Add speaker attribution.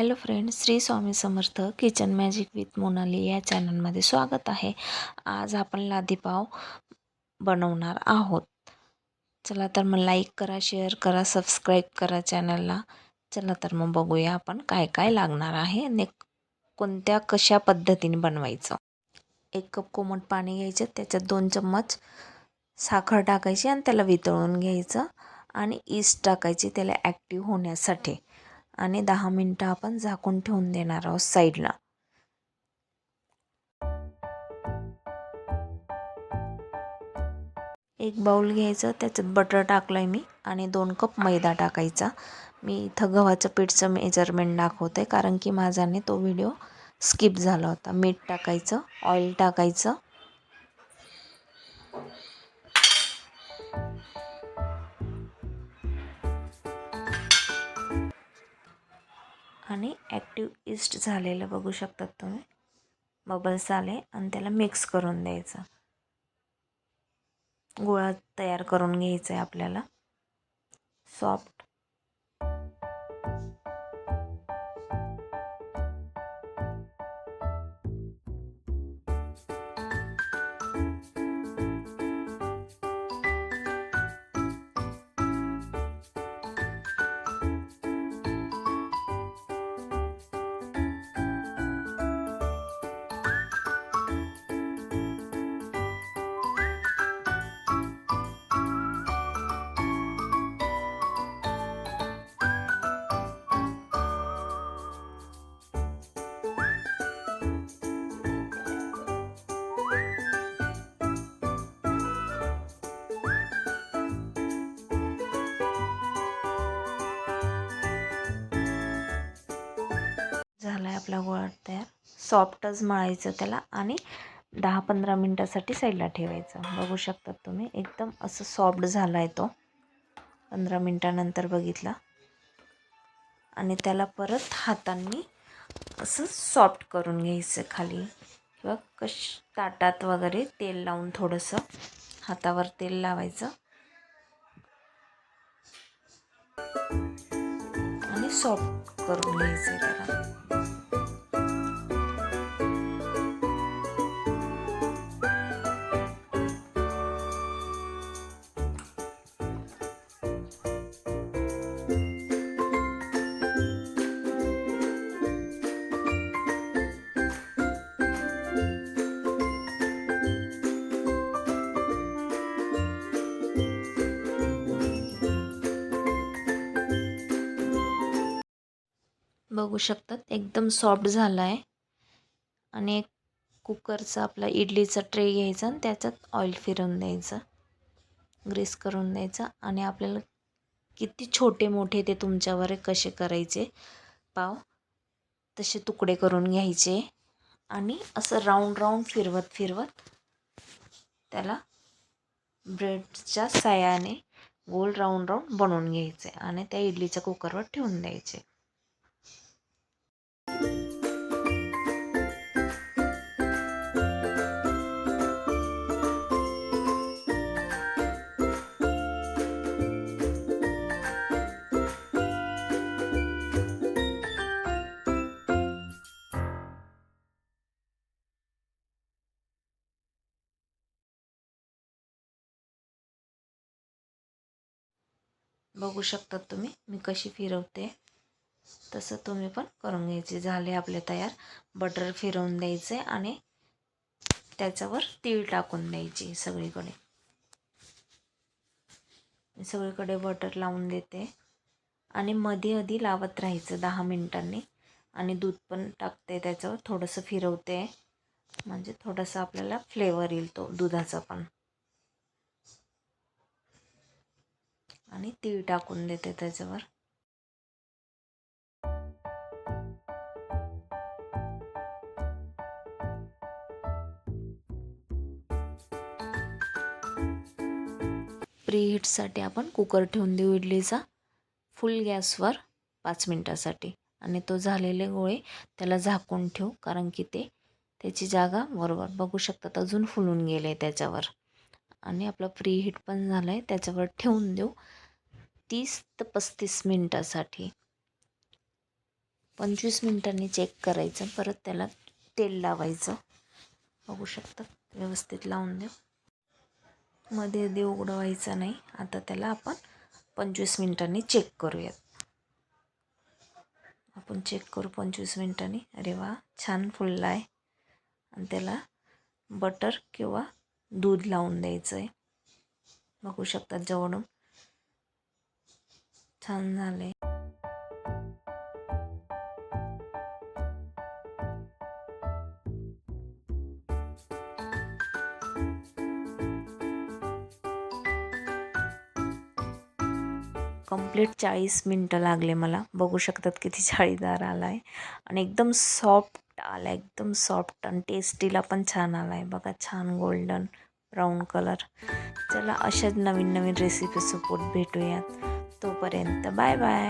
Speaker 1: Hello friends, Shri Swami Samarth kitchen magic with Monali या चॅनलमध्ये स्वागत आहे. आज आपण लादी पाव बनवणार आहोत. चला तर मग लाईक करा, शेअर करा, सबस्क्राईब करा चॅनलला. चला तर मग बघूया आपण काय काय लागणार आहे आणि कशा पद्धतीने बनवायचं. 1 कप कोमट पाणी घ्यायचं, त्याच्यात 2 चम्मच साखर टाकायची आणि त्याला वितळून घ्यायचं आणि ईस्ट टाकायची त्याला ॲक्टिव्ह होण्यासाठी. आणि 10 मिनटं आपण झाकून ठेवून देणार आहोत साईडला. एक बाउल घ्यायचं, त्याच्यात बटर टाकलंय मी आणि 2 कप मैदा टाकायचा. मी इथं गव्हाचं पीठचं मेजरमेंट दाखवते कारण की माझाने तो व्हिडिओ स्किप झाला होता. मीठ टाकायचं, ऑइल टाकायचं आणि ॲक्टिव्ह ईस्ट झालेलं बघू शकतात तुम्ही. बबल्स आले आणि त्याला मिक्स करून द्यायचं. गोळा तयार करून घ्यायचा आहे आपल्याला सॉफ्ट. झाला आहे आपला गोळा तयार. सॉफ्टच मळायचं त्याला आणि 10-15 मिनटासाठी साईडला ठेवायचं. बघू शकतात तुम्ही एकदम असं सॉफ्ट झाला आहे तो. 15 मिनटानंतर बघितला आणि त्याला परत हातांनी असं सॉफ्ट करून घ्यायचं खाली किंवा ताटात वगैरे तेल लावून थोडंसं हातावर तेल लावायचं आणि सॉफ्ट करून घ्यायचं त्याला. बघू शकतात एकदम सॉफ्ट झाला आहे. आणि एक कुकरचा आपला इडलीचा ट्रे घ्यायचा आणि त्याच्यात ऑइल फिरवून द्यायचं, ग्रीस करून द्यायचं आणि आपल्याला किती छोटे मोठे ते तुमच्यावर कसे करायचे पाव तसे तुकडे करून घ्यायचे आणि असं राऊंड राऊंड फिरवत त्याला ब्रेडच्या साह्याने गोल राऊंड बनवून घ्यायचे आणि त्या इडलीच्या कुकरवर ठेवून द्यायचे. बघू शकतात तुम्ही मी कशी फिरवते, तसं तुम्ही पण करून घ्यायचे. झाले आपले तयार. बटर फिरवून द्यायचे आणि त्याच्यावर तीळ टाकून द्यायची सगळीकडे. मी सगळीकडे बटर लावून देते आणि मध्ये आधी लावत राहायचं 10 मिनिटांनी आणि दूध पण टाकते त्याच्यावर, थोडंसं फिरवते म्हणजे थोडंसं आपल्याला फ्लेवर येईल तो दुधाचा पण. आणि तीळ टाकून देते त्याच्यावर. प्रीहीटसाठी आपण कुकर ठेवून देऊ इडलीचा फुल गॅसवर 5 मिनटासाठी आणि तो झालेले गोळे त्याला झाकून ठेवू कारण की त्याची जागा बरोबर बघू शकतात अजून फुलून गेले त्याच्यावर. आणि आपलं प्रीहीट पण झालं आहे, त्याच्यावर ठेवून देऊ 30 ते 35 मिनटासाठी. 25 मिनिटांनी चेक करायचं. परत त्याला तेल लावायचं. बघू शकता व्यवस्थित लावून देऊ. मध्ये दे उघडवायचा नाही. आता त्याला आपण 25 मिनिटांनी चेक करूयात. आपण चेक करू 25 मिनिटांनी. अरे वा, छान फुलला आहे. आणि त्याला बटर किंवा दूध लावून द्यायचं आहे. बघू शकता जवळून छान झालं आहे. कंप्लीट 40 मिनटं लागले मला. बघू शकतात किती जाळीदार आला आहे आणि एकदम सॉफ्ट आला आहे. एकदम सॉफ्ट आणि टेस्टीला पण छान आला आहे. बघा छान गोल्डन ब्राऊन कलर. चला अशाच नवीन नवीन रेसिपी सोबत भेटूयात. तोपर्यंत बाय बाय.